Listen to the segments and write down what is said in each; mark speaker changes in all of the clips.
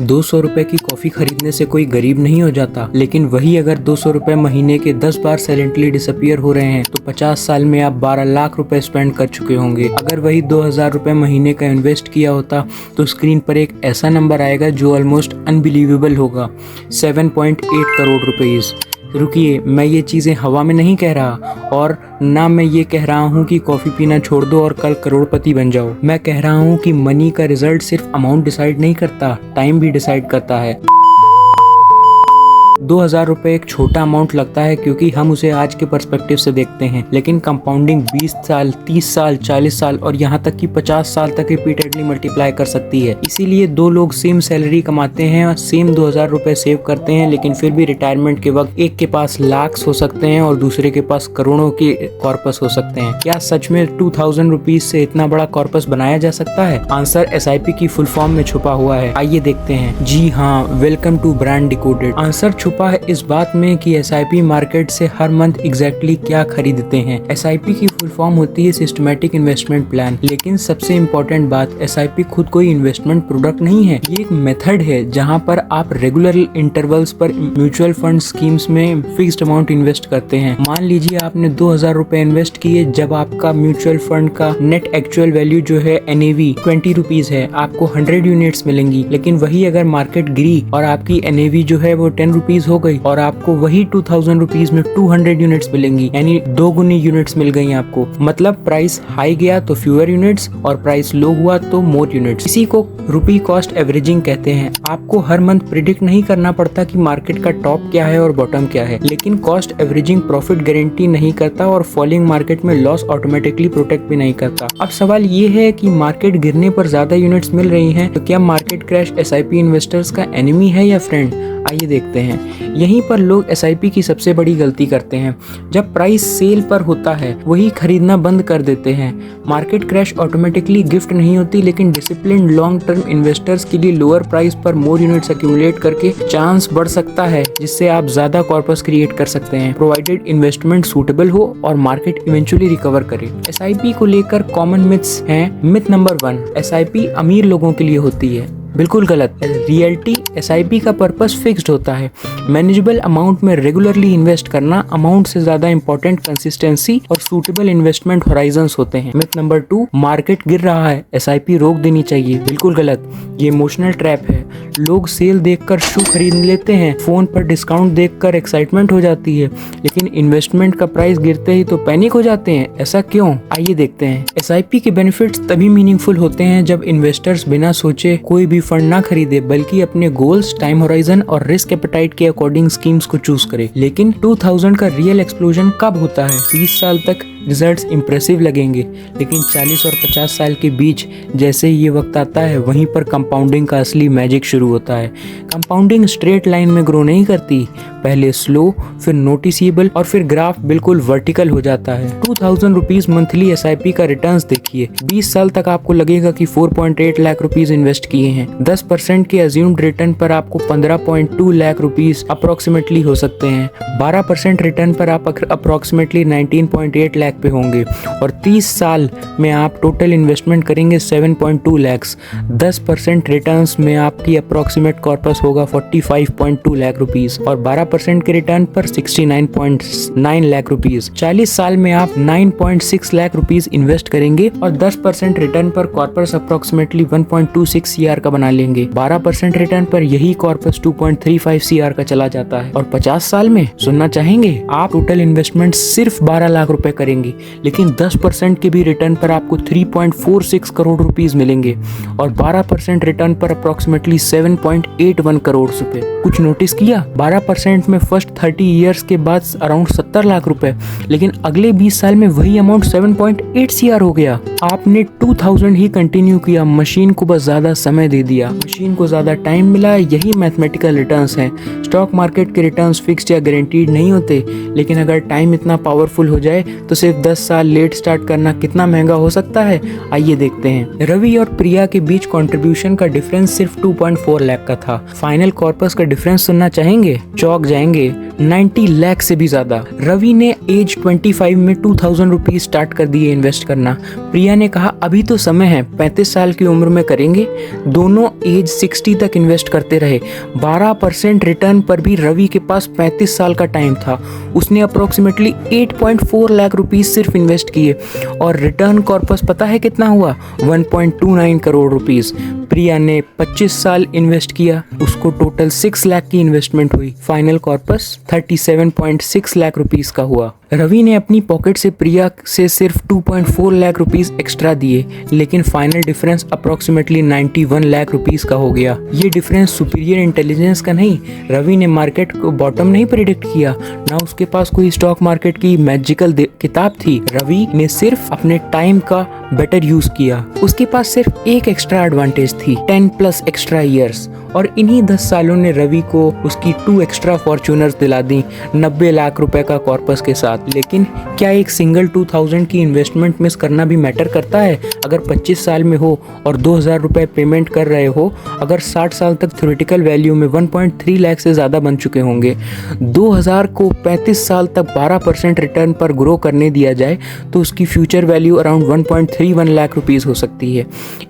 Speaker 1: 200 रुपए की कॉफी खरीदने से कोई गरीब नहीं हो जाता, लेकिन वही अगर 200 रुपए महीने के 10 बार साइलेंटली डिसअपियर हो रहे हैं तो 50 साल में आप 12 लाख रुपए स्पेंड कर चुके होंगे। अगर वही 2000 रुपए महीने का इन्वेस्ट किया होता तो स्क्रीन पर एक ऐसा नंबर आएगा जो ऑलमोस्ट अनबिलीवेबल होगा, 7.8 करोड़ रुपीज। रुकिए, मैं ये चीज़ें हवा में नहीं कह रहा और ना मैं ये कह रहा हूँ कि कॉफ़ी पीना छोड़ दो और कल करोड़पति बन जाओ। मैं कह रहा हूँ कि मनी का रिजल्ट सिर्फ अमाउंट डिसाइड नहीं करता, टाइम भी डिसाइड करता है। 2000 रुपए एक छोटा अमाउंट लगता है क्योंकि हम उसे आज के पर्सपेक्टिव से देखते हैं, लेकिन कंपाउंडिंग 20 साल, 30 साल, 40 साल और यहाँ तक कि 50 साल तक रिपीटेडली मल्टीप्लाई कर सकती है। इसीलिए दो लोग सेम सैलरी कमाते हैं और सेम 2000 रुपए सेव करते हैं, लेकिन फिर भी रिटायरमेंट के वक्त एक के पास लाख हो सकते हैं और दूसरे के पास करोड़ों के कॉर्पस हो सकते हैं। क्या सच में 2000 रुपीज से इतना बड़ा कॉर्पस बनाया जा सकता है? आंसर SIP की फुल फॉर्म में छुपा हुआ है, आइए देखते हैं। जी हाँ, welcome to brand decoded. Answer छुपा है इस बात में कि SIP मार्केट से हर मंथ एग्जैक्टली क्या खरीदते हैं। SIP की फुल फॉर्म होती है सिस्टमैटिक इन्वेस्टमेंट प्लान, लेकिन सबसे इम्पोर्टेंट बात, SIP खुद कोई इन्वेस्टमेंट प्रोडक्ट नहीं है। ये एक मेथड है जहां पर आप रेगुलर इंटरवल्स पर म्यूचुअल फंड स्कीम्स में फिक्स्ड अमाउंट इन्वेस्ट करते हैं। मान लीजिए आपने 2000 रुपए इन्वेस्ट किए, जब आपका म्यूचुअल फंड का नेट एक्चुअल वैल्यू जो है NAV 20 रुपीज है, आपको 100 यूनिट्स मिलेंगी। लेकिन वही अगर मार्केट गिरी और आपकी NAV जो है वो 10 रुपीज हो गई और आपको वही 2000 रुपीज में 200 यूनिट्स मिलेंगी, यानी 2 गुनी यूनिट्स मिल गई आपको। मतलब प्राइस हाई गया तो फ्यूअर यूनिट्स और प्राइस लो हुआ तो मोर यूनिट्स। इसी को रुपी कॉस्ट एवरेजिंग कहते हैं। आपको हर मंथ प्रिडिक्ट नहीं करना पड़ता कि मार्केट का टॉप क्या है और बॉटम क्या है, लेकिन कॉस्ट एवरेजिंग प्रॉफिट गारंटी नहीं करता और फॉलिंग मार्केट में लॉस ऑटोमेटिकली प्रोटेक्ट भी नहीं करता। अब सवाल ये है कि मार्केट गिरने पर ज्यादा यूनिट्स मिल रही हैं, तो क्या मार्केट क्रैश SIP इन्वेस्टर्स का एनिमी है या फ्रेंड? आइए देखते हैं। यहीं पर लोग SIP की सबसे बड़ी गलती करते हैं। जब प्राइस सेल पर होता है वही खरीदना बंद कर देते हैं। मार्केट क्रैश ऑटोमेटिकली गिफ्ट नहीं होती, लेकिन डिसिप्लिन्ड लॉन्ग टर्म इन्वेस्टर्स के लिए लोअर प्राइस पर मोर यूनिट्स एक्यूमुलेट करके चांस बढ़ सकता है, जिससे आप ज्यादा कॉर्पस क्रिएट कर सकते हैं, प्रोवाइडेड इन्वेस्टमेंट सूटेबल हो और मार्केट इवेंचुअली रिकवर करे। SIP को लेकर कॉमन मिथ्स हैं। मिथ नंबर 1, SIP अमीर लोगों के लिए होती है। बिल्कुल गलत। रियलिटी, SIP का पर्पस फिक्स्ड होता है। मैनेजेबल अमाउंट में रेगुलरली इन्वेस्ट करना अमाउंट से ज्यादा इंपॉर्टेंट कंसिस्टेंसी और सूटेबल इन्वेस्टमेंट होराइजंस होते हैं। मिथ नंबर 2, मार्केट गिर रहा है, SIP रोक देनी चाहिए। बिल्कुल गलत। ये इमोशनल ट्रैप है। लोग सेल देखकर शू खरीद लेते हैं, फोन पर डिस्काउंट देखकर एक्साइटमेंट हो जाती है, लेकिन इन्वेस्टमेंट का प्राइस गिरते ही तो पैनिक हो जाते हैं। ऐसा क्यों? आइए देखते हैं। SIP के बेनिफिट्स तभी मीनिंगफुल होते हैं जब इन्वेस्टर्स बिना सोचे कोई भी फंड ना खरीदे, बल्कि अपने गोल्स, टाइम होराइजन और रिस्क एपेटाइट के अकॉर्डिंग स्कीम्स को चूज करे। लेकिन 2000 का रियल एक्सप्लोजन कब होता है? 20 साल तक रिजल्ट्स इंप्रेसिव लगेंगे, लेकिन 40 और 50 साल के बीच जैसे ये वक्त आता है, वहीं पर कंपाउंडिंग का असली मैजिक शुरू होता है। कंपाउंडिंग स्ट्रेट लाइन में ग्रो नहीं करती, पहले स्लो, फिर नोटिसेबल और फिर ग्राफ बिल्कुल वर्टिकल हो जाता है। 2000 रुपीज मंथली SIP का रिटर्न्स देखिए। 20 साल तक आपको लगेगा कि 4.8 लाख रुपीज इन्वेस्ट किए हैं। 10% के अज्यूम्ड रिटर्न पर आपको 15.2 लाख रुपीज अप्रोक्सीमेटली हो सकते हैं। 12% रिटर्न पर आप अप्रोक्सीमेटली 19.8 लाख पे होंगे और 30 साल में आप टोटल इन्वेस्टमेंट करेंगे 7.2 लाख। 10% रिटर्न्स में आपकी अप्रोक्सीमेट कॉर्पस होगा 45.2 लाख रुपीस और 12% के रिटर्न पर 69.9 लाख रुपीस। 40 साल में आप 9.6 लाख रुपीस इन्वेस्ट करेंगे और 10% रिटर्न पर कॉर्पस अप्रोक्सीमेटली 1.26 CR का बना लेंगे। 12% रिटर्न पर यही कॉर्पस 2.35 CR का चला जाता है और 50 साल में सुनना चाहेंगे, आप टोटल इन्वेस्टमेंट सिर्फ 12 लाख रुपए करेंगे, लेकिन 10% के भी रिटर्न पर आपको 3.46 करोड़ रुपीस मिलेंगे और 12% रिटर्न पर अप्रोक्सीमेटली 7.81 करोड़ रुपए। कुछ नोटिस किया? 12% में फर्स्ट 30 इयर्स के बाद अराउंड 70 लाख रुपए, लेकिन अगले 20 साल में वही अमाउंट 7.8 CR हो गया। आपने 2000 ही कंटिन्यू किया, मशीन को बस ज्यादा समय दे दिया, मशीन को ज्यादा टाइम मिला। यही मैथमेटिकल रिटर्न्स हैं। स्टॉक मार्केट के रिटर्न्स फिक्स्ड या गारंटीड नहीं होते, लेकिन अगर टाइम इतना पावरफुल हो जाए तो सिर्फ 10 साल लेट स्टार्ट करना कितना महंगा हो सकता है? आइए देखते हैं। रवि और प्रिया के बीच कंट्रीब्यूशन का डिफरेंस सिर्फ 2.4 लाख का था। फाइनल कॉर्पस का डिफरेंस सुनना चाहेंगे? चौंक जाएंगे। 90 लाख से भी ज्यादा। रवि ने एज 25 में 2000 रुपीज स्टार्ट कर दिए इन्वेस्ट करना। प्रिया ने कहा अभी तो समय है, 35 साल की उम्र में करेंगे। दोनों एज 60 तक इन्वेस्ट करते रहे। 12% रिटर्न पर भी रवि के पास 35 साल का टाइम था। उसने अप्रोक्सीमेटली 8.4 लाख रुपीज सिर्फ इन्वेस्ट किए और रिटर्न कॉर्पस पता है कितना हुआ? 1.29 करोड़ रुपीज। प्रिया ने 25 साल इन्वेस्ट किया, उसको टोटल 6 लाख की इन्वेस्टमेंट हुई। फाइनल कॉर्पस 37.6 लाख रुपीस का हुआ। रवि ने अपनी पॉकेट से प्रिया से सिर्फ 2.4 लाख रुपीस एक्स्ट्रा दिए, लेकिन final difference approximately 91 lakh rupees का हो गया। ये डिफरेंस सुपीरियर इंटेलिजेंस का नहीं। रवि ने मार्केट को बॉटम नहीं प्रेडिक्ट किया, ना उसके पास कोई स्टॉक मार्केट की मैजिकल किताब थी। रवि ने सिर्फ अपने टाइम का बेटर यूज किया। उसके पास सिर्फ एक एक्स्ट्रा एडवांटेज थी, 10+ एक्स्ट्रा ईयर्स, और इन्हीं 10 सालों ने रवि को उसकी 2 एक्स्ट्रा फॉर्च्यूनर्स दिला दी 90 लाख रुपए का कॉर्पस के साथ। लेकिन क्या एक सिंगल 2000 की इन्वेस्टमेंट मिस करना भी मैटर करता है? अगर 25 साल में हो और 2000 रुपए पेमेंट कर रहे हो, अगर 60 साल तक थ्योरेटिकल वैल्यू में 1.3 लाख से ज़्यादा बन चुके होंगे, 2000 को 35 साल तक 12% रिटर्न पर ग्रो करने दिया जाए तो उसकी future value around 1.31 lakh rupees हो सकती है।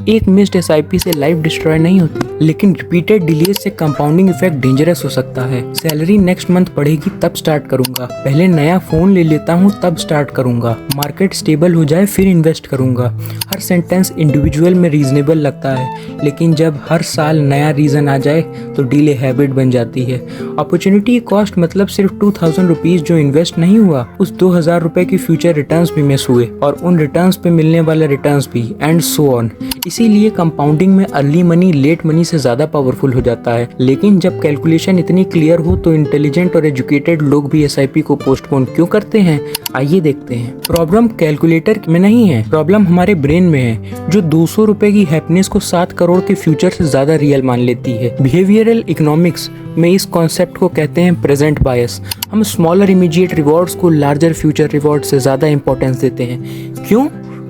Speaker 1: एक मिस्ड SIP से लाइफ डिस्ट्रॉय नहीं होती, लेकिन रिपीटेड डिलेज से कंपाउंडिंग इफेक्ट डेंजरस हो सकता है। सैलरी नेक्स्ट मंथ बढ़ेगी तब स्टार्ट करूंगा, पहले नया फोन ले लेता हूँ तब स्टार्ट करूंगा, मार्केट स्टेबल हो जाए फिर इन्वेस्ट करूंगा। हर सेंटेंस इंडिविजुअल में रीजनेबल लगता है, लेकिन जब हर साल नया रीजन आ जाए तो डीले हैबिट बन जाती है। अपॉर्चुनिटी कॉस्ट मतलब सिर्फ 2000 रुपीज जो इन्वेस्ट नहीं हुआ, उस 2000 रुपए की फ्यूचर रिटर्न्स भी मिस हुए और उन रिटर्न्स पे मिलने वाले रिटर्न्स भी, एंड सो ऑन। इसीलिए कंपाउंडिंग में अर्ली मनी लेट मनी से ज्यादा पावरफुल हो जाता है। लेकिन जब कैलकुलेशन इतनी क्लियर हो तो इंटेलिजेंट और एजुकेटेड लोग भी SIP को पोस्टपोन क्यों करते हैं? आइए देखते हैं। प्रॉब्लम कैलकुलेटर में नहीं है, प्रॉब्लम हमारे ब्रेन में है, जो 200 रुपए की हैप्पीनेस को 7 करोड़ के फ्यूचर से ज्यादा रियल मान लेती है। बिहेवियरल इकोनॉमिक्स में इस कॉन्सेप्ट को कहते हैं प्रेजेंट बायस। हम स्मॉलर इमीडिएट रिवॉर्ड्स को लार्जर फ्यूचर रिवॉर्ड से ज्यादा इंपॉर्टेंस देते हैं। क्यों?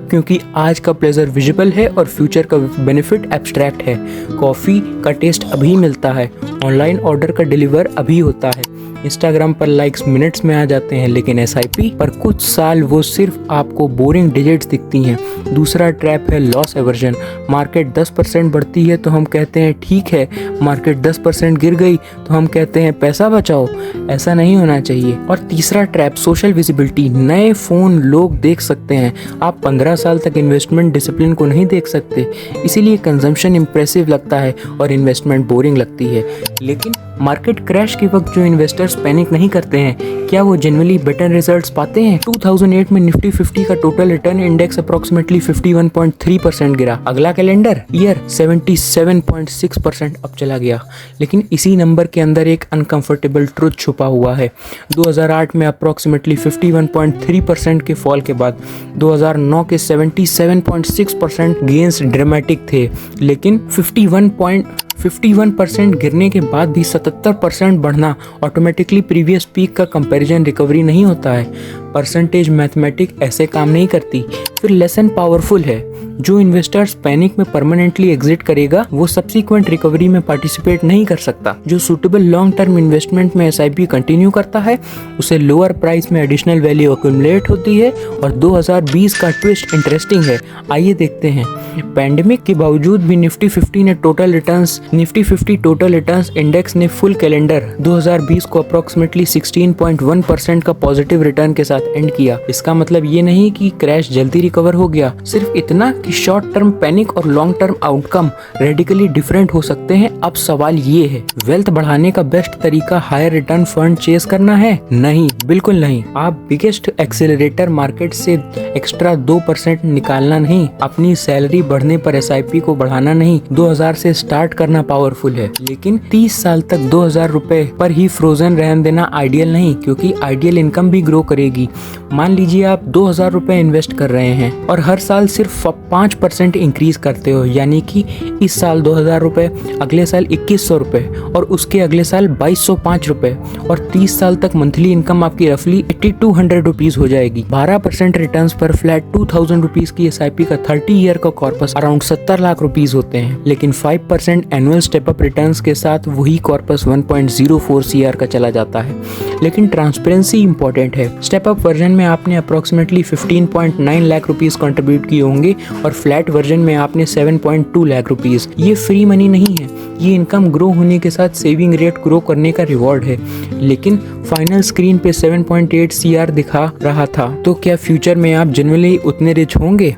Speaker 1: क्योंकि आज का प्लेजर विजिबल है और फ्यूचर का बेनिफिट एब्स्ट्रैक्ट है। कॉफ़ी का टेस्ट अभी मिलता है, ऑनलाइन ऑर्डर का डिलीवर अभी होता है, इंस्टाग्राम पर लाइक्स मिनट्स में आ जाते हैं, लेकिन SIP पर कुछ साल वो सिर्फ आपको बोरिंग डिजिट्स दिखती हैं। दूसरा ट्रैप है लॉस एवर्जन। मार्केट 10% बढ़ती है तो हम कहते हैं ठीक है, मार्केट 10% गिर गई तो हम कहते हैं पैसा बचाओ। ऐसा नहीं होना चाहिए। और तीसरा ट्रैप सोशल विजिबिलिटी। नए फ़ोन लोग देख सकते हैं, आप 15 साल तक इन्वेस्टमेंट डिसिप्लिन को नहीं देख सकते। इसीलिए कंजम्पशन इंप्रेसिव लगता है और इन्वेस्टमेंट बोरिंग लगती है। लेकिन मार्केट क्रैश के वक्त जो इन्वेस्टर्स पैनिक नहीं करते हैं, क्या वो जनरली बेटर रिजल्ट्स पाते हैं? 2008 में निफ्टी 50 का टोटल रिटर्न इंडेक्स अप्रोक्सीमेटली 51.3% गिरा। अगला कैलेंडर ईयर 77.6% अब चला गया। लेकिन इसी नंबर के अंदर एक अनकंफर्टेबल ट्रुथ छुपा हुआ है। 2008 में अप्रोक्सीमेटली 51.3% के फॉल के बाद 2009 के 77.6% गेन्स ड्रामेटिक थे, लेकिन 51% गिरने के बाद भी 77% बढ़ना ऑटोमेटिकली प्रीवियस पीक का कंपैरिजन रिकवरी नहीं होता है। परसेंटेज मैथमेटिक ऐसे काम नहीं करती। फिर लेसन पावरफुल है। जो इन्वेस्टर्स पैनिक में परमानेंटली एग्जिट करेगा वो सब्सिक्वेंट रिकवरी में पार्टिसिपेट नहीं कर सकता। जो सूटेबल लॉन्ग टर्म इन्वेस्टमेंट में SIP कंटिन्यू करता है उसे लोअर प्राइस में एडिशनल वैल्यू एक्यूमुलेट होती है। और 2020 का ट्विस्ट इंटरेस्टिंग है, आइए देखते हैं। पैंडेमिक के बावजूद भी निफ्टी 50 टोटल रिटर्न्स इंडेक्स ने फुल कैलेंडर 2020 को अप्रोक्सीमेटली 16.1% का पॉजिटिव रिटर्न के साथ एंड किया। इसका मतलब ये नहीं कि क्रैश जल्दी रिकवर हो गया, सिर्फ इतना कि शॉर्ट टर्म पैनिक और long term outcome radically different हो सकते हैं। अब सवाल ये है, वेल्थ बढ़ाने का बेस्ट तरीका हायर रिटर्न फंड चेस करना है? नहीं, बिल्कुल नहीं। आप बिगेस्ट एक्सेलरेटर मार्केट से एक्स्ट्रा 2% निकालना नहीं, अपनी सैलरी बढ़ने पर SIP को बढ़ाना नहीं। 2000 से स्टार्ट करना पावरफुल है, लेकिन 30 साल तक 2000 रुपए पर ही फ्रोजन रहने देना आइडियल नहीं, क्योंकि आइडियल इनकम भी ग्रो करेगी। मान लीजिए आप 2000 रुपए इन्वेस्ट कर रहे हैं और हर साल सिर्फ 5% इंक्रीज करते हो, यानी कि इस साल 2000 रुपये, अगले साल 2100 रुपये और उसके अगले साल 2205 रुपये और 30 साल तक मंथली इनकम आपकी रफली 8200 रुपीज हो जाएगी। 12% रिटर्न पर फ्लैट 2000 रुपीज की SIP का 30 ईयर का कॉर्पस अराउंड 70 लाख रुपीज होते हैं, लेकिन 5% एनुअल स्टेप अप रिटर्न के साथ वही कॉर्पस 1.04 CR का चला जाता है। लेकिन ट्रांसपेरेंसी इंपॉर्टेंट है। स्टेप अप वर्जन में आपने अप्रोक्सीमेटली 15.9 लाख रुपीज कंट्रीब्यूट किए होंगे और फ्लैट वर्जन में आपने 7.2 लाख रुपीज। ये फ्री मनी नहीं है, ये इनकम ग्रो होने के साथ सेविंग रेट ग्रो करने का रिवॉर्ड है। लेकिन फाइनल स्क्रीन पे 7.8 CR दिखा रहा था, तो क्या फ्यूचर में आप जनरली उतने रिच होंगे?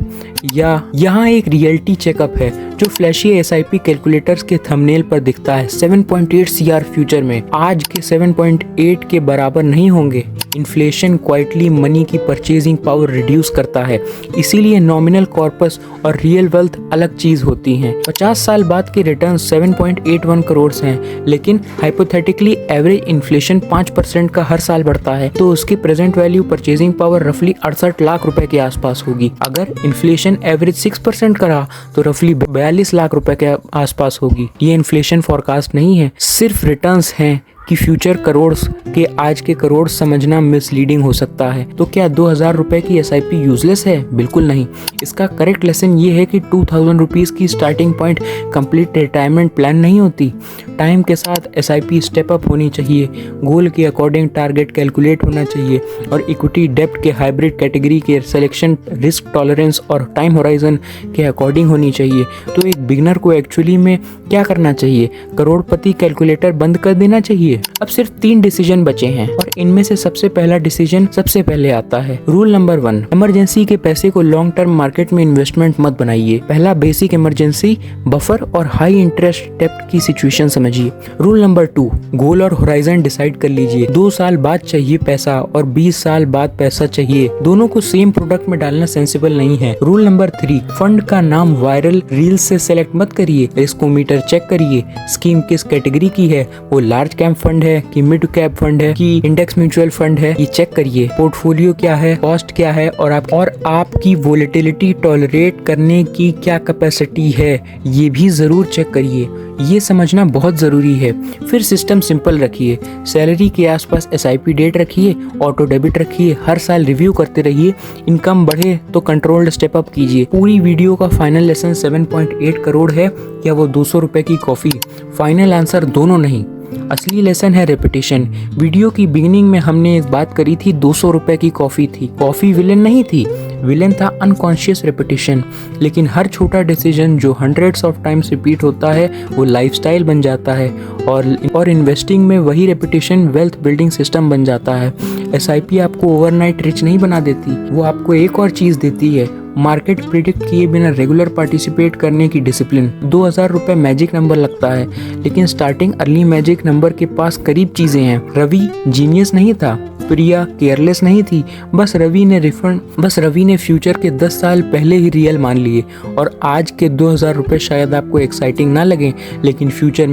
Speaker 1: या यहाँ एक रियलिटी चेकअप है जो फ्लैशी SIP कैलकुलेटर्स के थंबनेल पर दिखता है। 7.8 CR फ्यूचर में आज के 7.8 के बराबर नहीं होंगे। इन्फ्लेशन क्वाइटली मनी की परचेजिंग पावर रिड्यूस करता है, इसीलिए नॉमिनल कॉर्पस और रियल वेल्थ अलग चीज होती हैं। 50 साल बाद के रिटर्न 7.81 करोड़ हैं, लेकिन हाइपोथेटिकली एवरेज इन्फ्लेशन 5% का हर साल बढ़ता है, तो उसकी प्रेजेंट वैल्यू परचेजिंग पावर रफली 68 लाख रुपए के आसपास होगी। अगर इन्फ्लेशन एवरेज 6% का रहा तो रफली 42 लाख रुपए के आसपास होगी। ये इन्फ्लेशन फॉरकास्ट नहीं है, सिर्फ रिटर्न्स हैं कि फ्यूचर करोड़ के आज के करोड़ समझना मिसलीडिंग हो सकता है। तो क्या 2000 रुपए की SIP यूजलेस है? बिल्कुल नहीं। इसका करेक्ट लेसन ये है कि 2000 रुपीज की starting point complete retirement plan नहीं होती। टाइम के साथ SIP स्टेप अप होनी चाहिए, गोल के अकॉर्डिंग टारगेट कैलकुलेट होना चाहिए और इक्विटी डेप्ट के हाइब्रिड कैटेगरी के सिलेक्शन रिस्क टॉलरेंस और टाइम होराइजन के अकॉर्डिंग होनी चाहिए। तो एक बिगनर को एक्चुअली में क्या करना चाहिए? करोड़पति कैलकुलेटर बंद कर देना चाहिए। अब सिर्फ 3 डिसीजन बचे हैं और इनमें से सबसे पहला डिसीजन सबसे पहले आता है। रूल नंबर 1, इमरजेंसी के पैसे को लॉन्ग टर्म मार्केट में इन्वेस्टमेंट मत बनाइए। पहला बेसिक इमरजेंसी बफर और हाई इंटरेस्ट डेब्ट की सिचुएशन समझिए। रूल नंबर 2, गोल और होराइजन डिसाइड कर लीजिए। 2 साल बाद चाहिए पैसा और 20 साल बाद पैसा चाहिए, दोनों को सेम प्रोडक्ट में डालना सेंसिबल नहीं है। रूल नंबर 3, फंड का नाम वायरल रील से सेलेक्ट मत करिए, रिस्कोमीटर चेक करिए। स्कीम किस कैटेगरी की है, वो लार्ज कैप फंड है कि मिड कैप फंड है कि इंडेक्स म्यूचुअल फंड है, ये चेक करिए। पोर्टफोलियो क्या है, कॉस्ट क्या है और आपकी वोलेटिलिटी टॉलरेट करने की क्या कैपेसिटी है, ये भी जरूर चेक करिए। ये समझना बहुत जरूरी है। फिर सिस्टम सिंपल रखिए, सैलरी के आसपास SIP डेट रखिए, ऑटो डेबिट रखिए, हर साल रिव्यू करते रहिए। इनकम बढ़े तो कंट्रोल्ड स्टेप अप कीजिए। पूरी वीडियो का फाइनल लेसन 7.8 करोड़ है या वो 200 रुपए की कॉफी? फाइनल आंसर दोनों नहीं। असली लेसन है रेपिटेशन। वीडियो की बिगिनिंग में हमने एक बात करी थी, 200 रुपए की कॉफी थी। कॉफी विलेन नहीं थी, विलेन था अनकॉन्शियस रेपिटेशन। लेकिन हर छोटा डिसीजन जो हंड्रेड्स ऑफ टाइम्स रिपीट होता है वो लाइफस्टाइल बन जाता है और इन्वेस्टिंग में वही रेपिटेशन वेल्थ बिल्डिंग सिस्टम बन जाता है। SIP आपको ओवरनाइट रिच नहीं बना देती, वो आपको एक और चीज देती है, मार्केट प्रिडिक्ट किए बिना रेगुलर पार्टिसिपेट करने की डिसिप्लिन। 2000 रुपए मैजिक नंबर लगता है, लेकिन स्टार्टिंग अर्ली मैजिक नंबर के पास करीब चीजें हैं। रवि जीनियस नहीं था, प्रिया केयरलेस नहीं थी, बस रवि ने फ्यूचर के 10 साल पहले ही रियल मान लिए। और आज के 2000 रुपए शायद आपको एक्साइटिंग ना लगे, लेकिन फ्यूचर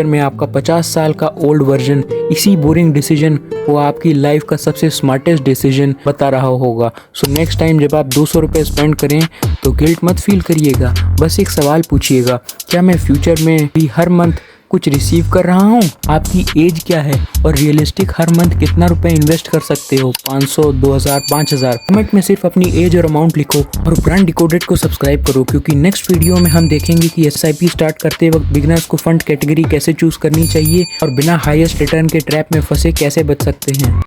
Speaker 1: में आपका 50 साल का ओल्ड वर्जन इसी बोरिंग डिसीजन वो आपकी लाइफ का सबसे स्मार्टेस्ट डिसीजन बता रहा होगा। सो नेक्स्ट टाइम जब आप 200 रुपए स्पेंड करें तो गिल्ट मत फील करिएगा, बस एक सवाल पूछिएगा, क्या मैं फ्यूचर में भी हर मंथ कुछ रिसीव कर रहा हूँ? आपकी एज क्या है और रियलिस्टिक हर मंथ कितना रुपए इन्वेस्ट कर सकते हो? 500, 2000, 5000? कमेंट में सिर्फ अपनी एज और अमाउंट लिखो और ब्रांड डिकोडेड को सब्सक्राइब करो, क्योंकि नेक्स्ट वीडियो में हम देखेंगे कि SIP स्टार्ट करते वक्त बिगिनर्स को फंड कैटेगरी कैसे चूज करनी चाहिए और बिना हाईएस्ट रिटर्न के ट्रैप में फंसे कैसे बच सकते हैं।